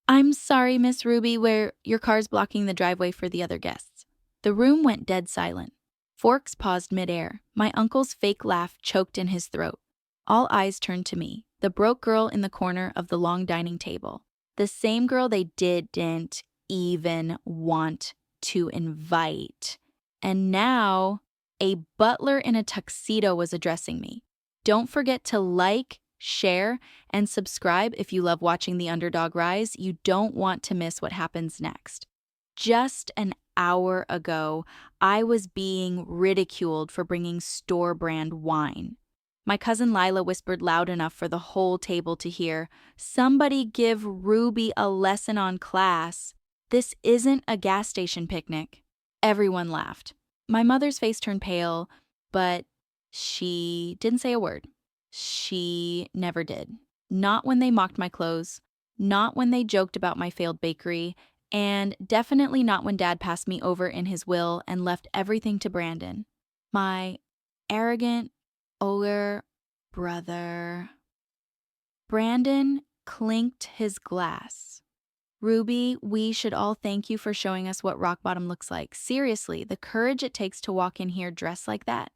I'm sorry, Miss Ruby, where your car's blocking the driveway for the other guests. The room went dead silent. Forks paused midair. My uncle's fake laugh choked in his throat. All eyes turned to me, the broke girl in the corner of the long dining table. The same girl they didn't even want to invite. And now, a butler in a tuxedo was addressing me. Don't forget to like, share, and subscribe if you love watching the underdog rise. You don't want to miss what happens next. Just an hour ago, I was being ridiculed for bringing store-brand wine. My cousin Lila whispered loud enough for the whole table to hear, "Somebody give Ruby a lesson on class. This isn't a gas station picnic." Everyone laughed. My mother's face turned pale, but she didn't say a word. She never did. Not when they mocked my clothes, not when they joked about my failed bakery, and definitely not when Dad passed me over in his will and left everything to Brandon. My arrogant, older brother. Brandon clinked his glass. "Ruby, we should all thank you for showing us what rock bottom looks like. Seriously, the courage it takes to walk in here dressed like that.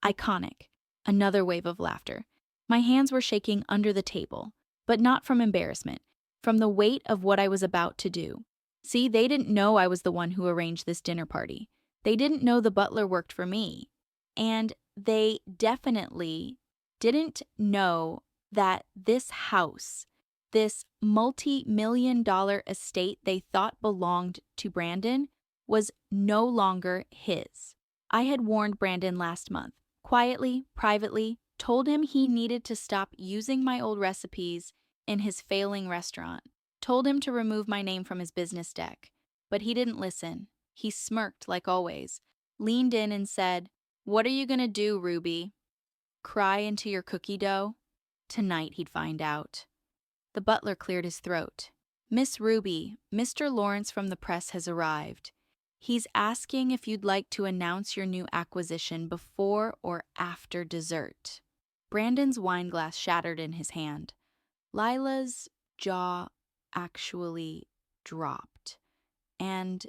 Iconic." Another wave of laughter. My hands were shaking under the table, but not from embarrassment, from the weight of what I was about to do. See, they didn't know I was the one who arranged this dinner party. They didn't know the butler worked for me. And they definitely didn't know that this house, this multi-million-dollar estate they thought belonged to Brandon, was no longer his. I had warned Brandon last month, quietly, privately, told him he needed to stop using my old recipes in his failing restaurant, told him to remove my name from his business deck. But he didn't listen. He smirked like always, leaned in and said, "What are you gonna do, Ruby? Cry into your cookie dough?" Tonight he'd find out. The butler cleared his throat. "Miss Ruby, Mr. Lawrence from the press has arrived. He's asking if you'd like to announce your new acquisition before or after dessert." Brandon's wineglass shattered in his hand. Lila's jaw actually dropped. And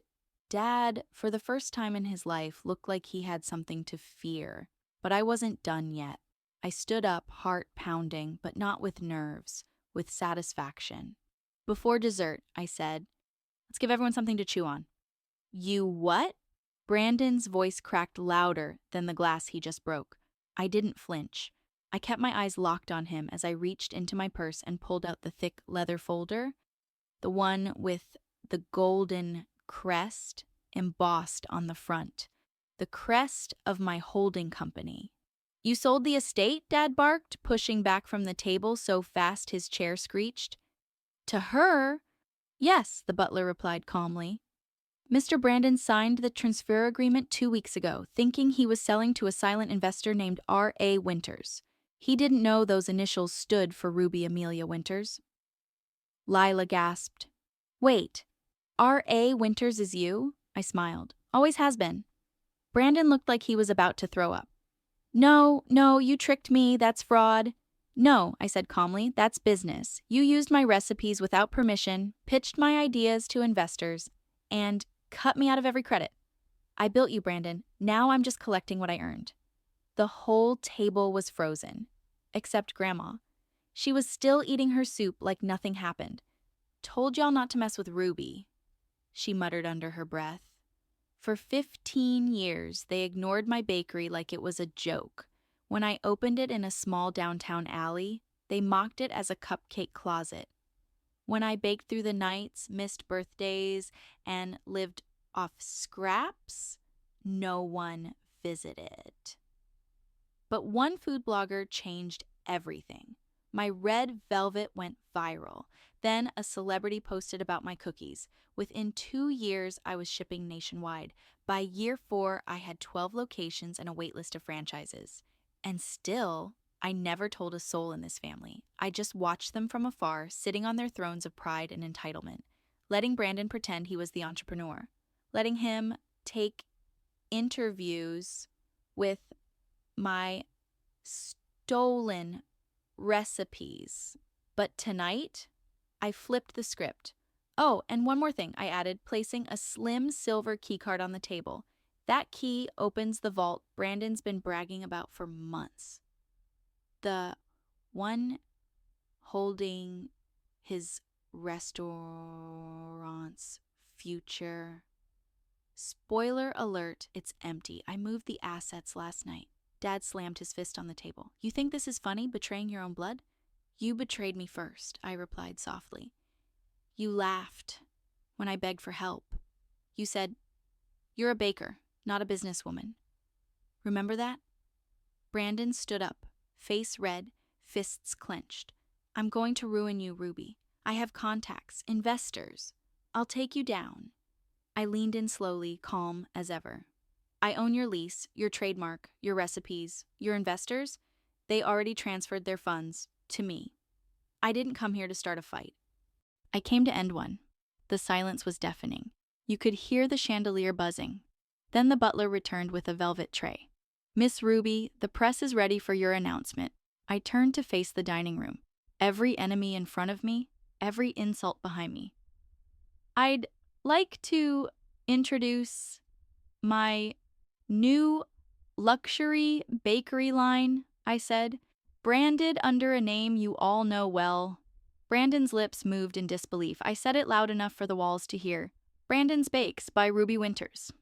Dad, for the first time in his life, looked like he had something to fear. But I wasn't done yet. I stood up, heart pounding, but not with nerves, with satisfaction. "Before dessert," I said, "let's give everyone something to chew on." "You what?" Brandon's voice cracked louder than the glass he just broke. I didn't flinch. I kept my eyes locked on him as I reached into my purse and pulled out the thick leather folder, the one with the golden crest embossed on the front, the crest of my holding company. "You sold the estate?" Dad barked, pushing back from the table so fast his chair screeched. "To her?" "Yes," the butler replied calmly. "Mr. Brandon signed the transfer agreement 2 weeks ago, thinking he was selling to a silent investor named R.A. Winters. He didn't know those initials stood for Ruby Amelia Winters." Lila gasped. "Wait, R.A. Winters is you?" I smiled. "Always has been." Brandon looked like he was about to throw up. No, you tricked me. That's fraud." "No," I said calmly, "that's business. You used my recipes without permission, pitched my ideas to investors, and cut me out of every credit. I built you, Brandon. Now I'm just collecting what I earned." The whole table was frozen, except Grandma. She was still eating her soup like nothing happened. "Told y'all not to mess with Ruby," she muttered under her breath. For 15 years, they ignored my bakery like it was a joke. When I opened it in a small downtown alley, they mocked it as a cupcake closet. When I baked through the nights, missed birthdays, and lived off scraps, no one visited. But one food blogger changed everything. My red velvet went viral. Then a celebrity posted about my cookies. Within 2 years, I was shipping nationwide. By year 4, I had 12 locations and a waitlist of franchises. And still, I never told a soul in this family. I just watched them from afar, sitting on their thrones of pride and entitlement, letting Brandon pretend he was the entrepreneur, letting him take interviews with my stolen recipes. But tonight, I flipped the script. Oh, and one more thing, I added, placing a slim silver keycard on the table. That key opens the vault Brandon's been bragging about for months. The one holding his restaurant's future. Spoiler alert, it's empty. I moved the assets last night. Dad slammed his fist on the table. You think this is funny, betraying your own blood? You betrayed me first, I replied softly. You laughed when I begged for help. You said, you're a baker, not a businesswoman. Remember that? Brandon stood up, face red, fists clenched. I'm going to ruin you, Ruby. I have contacts, investors. I'll take you down. I leaned in slowly, calm as ever. I own your lease, your trademark, your recipes, your investors. They already transferred their funds to me. I didn't come here to start a fight. I came to end one. The silence was deafening. You could hear the chandelier buzzing. Then the butler returned with a velvet tray. Miss Ruby, the press is ready for your announcement. I turned to face the dining room. Every enemy in front of me, every insult behind me. I'd like to introduce my new luxury bakery line, I said, branded under a name you all know well. Brandon's lips moved in disbelief. I said it loud enough for the walls to hear. Brandon's Bakes by Ruby Winters.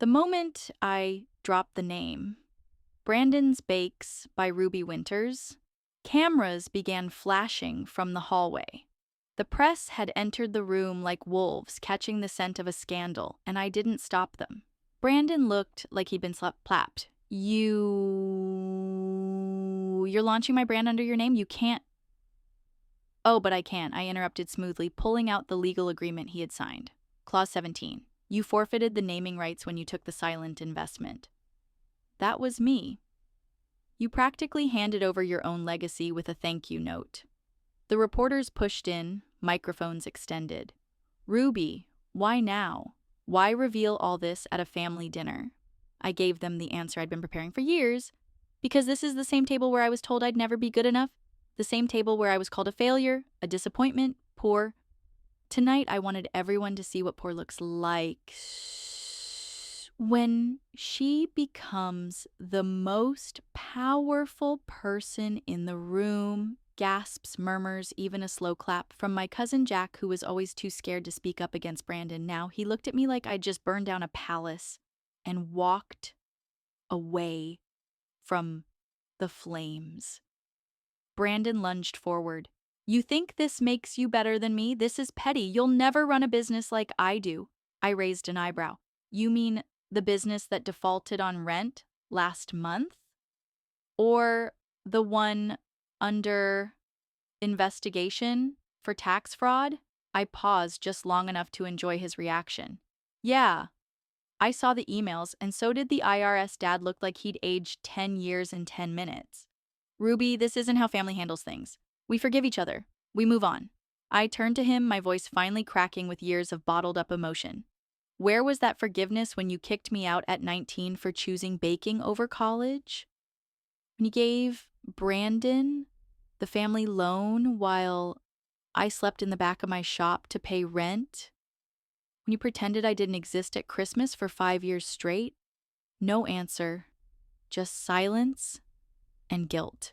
The moment I dropped the name, Brandon's Bakes by Ruby Winters, cameras began flashing from the hallway. The press had entered the room like wolves catching the scent of a scandal, and I didn't stop them. Brandon looked like he'd been slapped. You're launching my brand under your name? You can't. Oh, but I can, I interrupted smoothly, pulling out the legal agreement he had signed. Clause 17. You forfeited the naming rights when you took the silent investment. That was me. You practically handed over your own legacy with a thank you note. The reporters pushed in, microphones extended. Ruby, why now? Why reveal all this at a family dinner? I gave them the answer I'd been preparing for years. Because this is the same table where I was told I'd never be good enough. The same table where I was called a failure, a disappointment, poor. Tonight, I wanted everyone to see what poor looks like. When she becomes the most powerful person in the room, gasps, murmurs, even a slow clap from my cousin Jack, who was always too scared to speak up against Brandon. Now he looked at me like I'd just burned down a palace and walked away from the flames. Brandon lunged forward. You think this makes you better than me? This is petty. You'll never run a business like I do. I raised an eyebrow. You mean the business that defaulted on rent last month? Or the one under investigation for tax fraud? I paused just long enough to enjoy his reaction. Yeah, I saw the emails, and so did the IRS. Dad looked like he'd aged 10 years in 10 minutes. Ruby, this isn't how family handles things. We forgive each other. We move on. I turned to him, my voice finally cracking with years of bottled-up emotion. Where was that forgiveness when you kicked me out at 19 for choosing baking over college? When you gave Brandon the family loan while I slept in the back of my shop to pay rent? When you pretended I didn't exist at Christmas for 5 years straight? No answer. Just silence and guilt.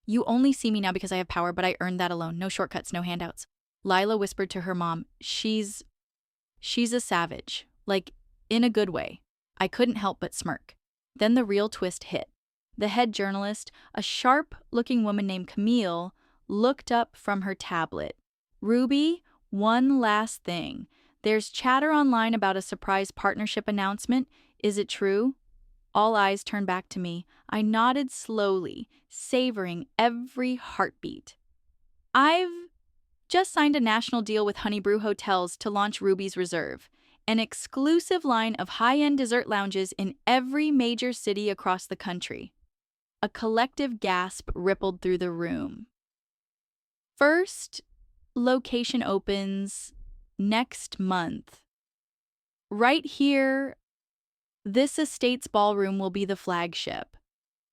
You only see me now because I have power, but I earned that alone. No shortcuts, no handouts. Lila whispered to her mom, She's a savage. Like, in a good way. I couldn't help but smirk. Then the real twist hit. The head journalist, a sharp-looking woman named Camille, looked up from her tablet. Ruby, one last thing. There's chatter online about a surprise partnership announcement. Is it true? All eyes turned back to me. I nodded slowly, savoring every heartbeat. I've just signed a national deal with Honeybrew Hotels to launch Ruby's Reserve, an exclusive line of high-end dessert lounges in every major city across the country. A collective gasp rippled through the room. First location opens next month. Right here, this estate's ballroom will be the flagship.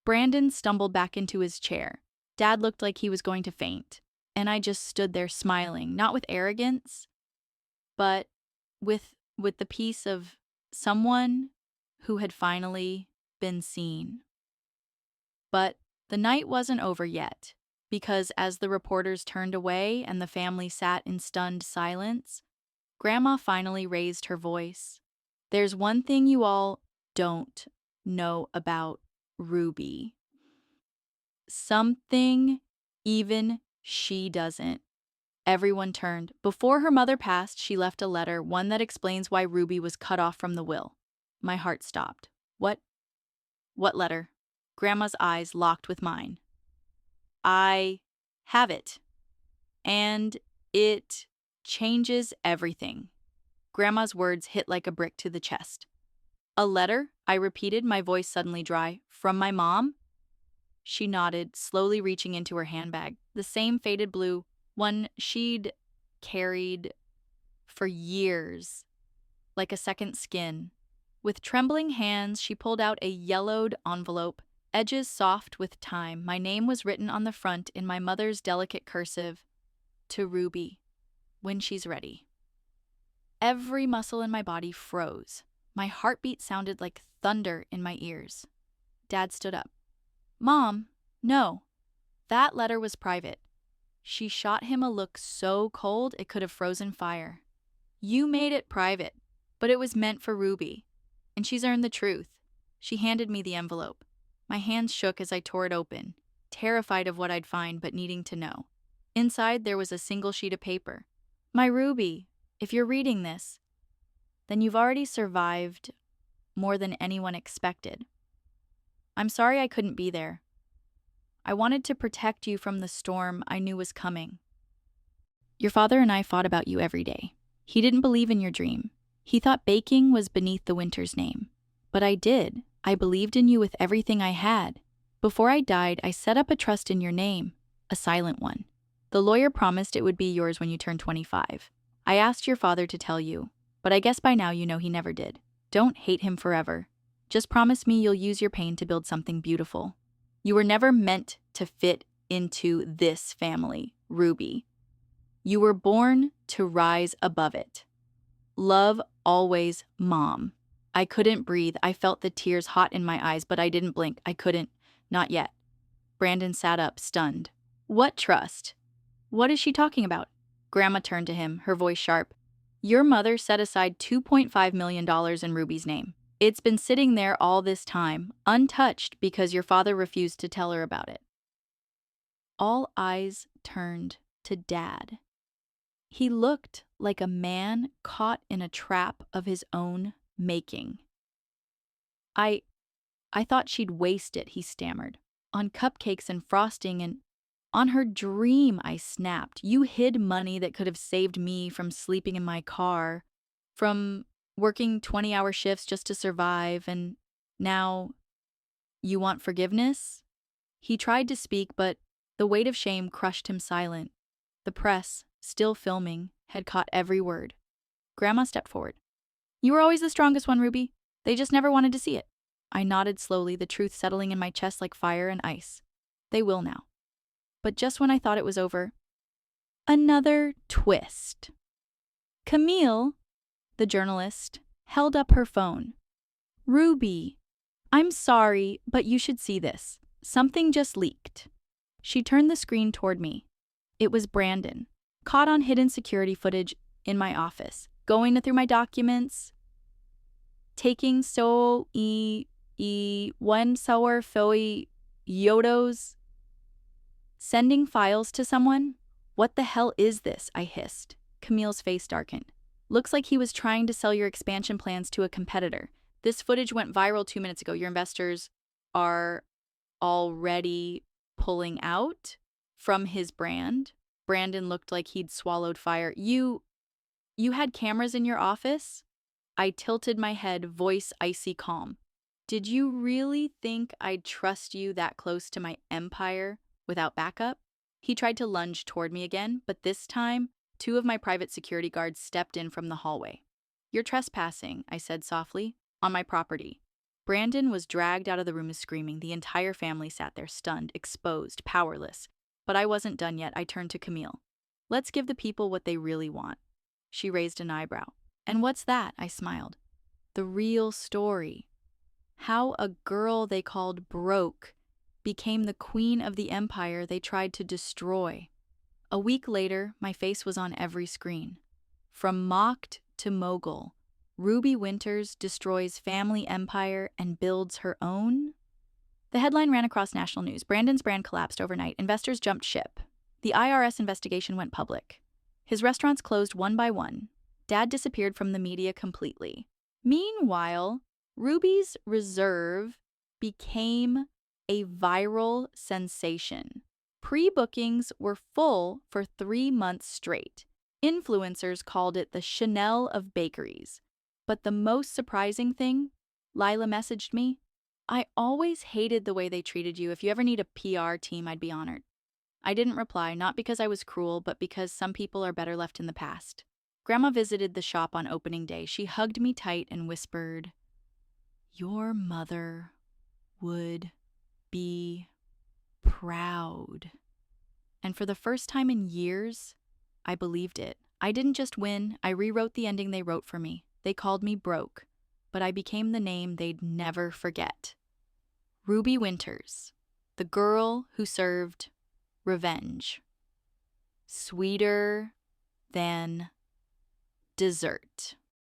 Brandon stumbled back into his chair. Dad looked like he was going to faint, and I just stood there smiling, not with arrogance, but with the peace of someone who had finally been seen. But the night wasn't over yet, because as the reporters turned away and the family sat in stunned silence, Grandma finally raised her voice. There's one thing you all don't know about Ruby. Something even she doesn't. Everyone turned. Before her mother passed, she left a letter, one that explains why Ruby was cut off from the will. My heart stopped. What? What letter? Grandma's eyes locked with mine. I have it. And it changes everything. Grandma's words hit like a brick to the chest. A letter? I repeated, my voice suddenly dry. From my mom? She nodded, slowly reaching into her handbag. The same faded blue, one she'd carried for years, like a second skin. With trembling hands, she pulled out a yellowed envelope, edges soft with time. My name was written on the front in my mother's delicate cursive. To Ruby, when she's ready. Every muscle in my body froze. My heartbeat sounded like thunder in my ears. Dad stood up. Mom, no. That letter was private. She shot him a look so cold it could have frozen fire. You made it private, but it was meant for Ruby. And she's earned the truth. She handed me the envelope. My hands shook as I tore it open, terrified of what I'd find but needing to know. Inside there was a single sheet of paper. My Ruby, if you're reading this, then you've already survived more than anyone expected. I'm sorry I couldn't be there. I wanted to protect you from the storm I knew was coming. Your father and I fought about you every day. He didn't believe in your dream. He thought baking was beneath the winter's name. But I did. I believed in you with everything I had. Before I died, I set up a trust in your name, a silent one. The lawyer promised it would be yours when you turned 25. I asked your father to tell you, but I guess by now you know he never did. Don't hate him forever. Just promise me you'll use your pain to build something beautiful. You were never meant to fit into this family, Ruby. You were born to rise above it. Love always, Mom. I couldn't breathe. I felt the tears hot in my eyes, but I didn't blink. I couldn't. Not yet. Brandon sat up, stunned. What trust? What is she talking about? Grandma turned to him, her voice sharp. Your mother set aside $2.5 million in Ruby's name. It's been sitting there all this time, untouched because your father refused to tell her about it. All eyes turned to Dad. He looked like a man caught in a trap of his own making. I thought she'd waste it, he stammered. On cupcakes and frosting and on her dream, I snapped. You hid money that could have saved me from sleeping in my car, from working 20-hour shifts just to survive, and now you want forgiveness? He tried to speak, but the weight of shame crushed him silent. The press, still filming, had caught every word. Grandma stepped forward. You were always the strongest one, Ruby. They just never wanted to see it. I nodded slowly, the truth settling in my chest like fire and ice. They will now. But just when I thought it was over, another twist. Camille, the journalist, held up her phone. Ruby, I'm sorry, but you should see this. Something just leaked. She turned the screen toward me. It was Brandon, caught on hidden security footage in my office, going through my documents, taking one sour foi yodos, sending files to someone. What the hell is this? I hissed. Camille's face darkened. Looks like he was trying to sell your expansion plans to a competitor. This footage went viral 2 minutes ago. Your investors are already pulling out from his brand. Brandon looked like he'd swallowed fire. You had cameras in your office? I tilted my head, voice icy calm. Did you really think I'd trust you that close to my empire without backup? He tried to lunge toward me again, but this time, 2 of my private security guards stepped in from the hallway. You're trespassing, I said softly, on my property. Brandon was dragged out of the room screaming. The entire family sat there stunned, exposed, powerless. But I wasn't done yet. I turned to Camille. Let's give the people what they really want. She raised an eyebrow. And what's that? I smiled. The real story. How a girl they called Broke became the queen of the empire they tried to destroy. A week later, my face was on every screen. From mocked to mogul, Ruby Winters destroys family empire and builds her own? The headline ran across national news. Brandon's brand collapsed overnight. Investors jumped ship. The IRS investigation went public. His restaurants closed one by one. Dad disappeared from the media completely. Meanwhile, Ruby's Reserve became a viral sensation. Pre-bookings were full for 3 months straight. Influencers called it the Chanel of bakeries. But the most surprising thing, Lila messaged me, I always hated the way they treated you. If you ever need a PR team, I'd be honored. I didn't reply, not because I was cruel, but because some people are better left in the past. Grandma visited the shop on opening day. She hugged me tight and whispered, "Your mother would be proud." And for the first time in years, I believed it. I didn't just win, I rewrote the ending they wrote for me. They called me Broke, but I became the name they'd never forget. Ruby Winters, the girl who served revenge. Sweeter than dessert.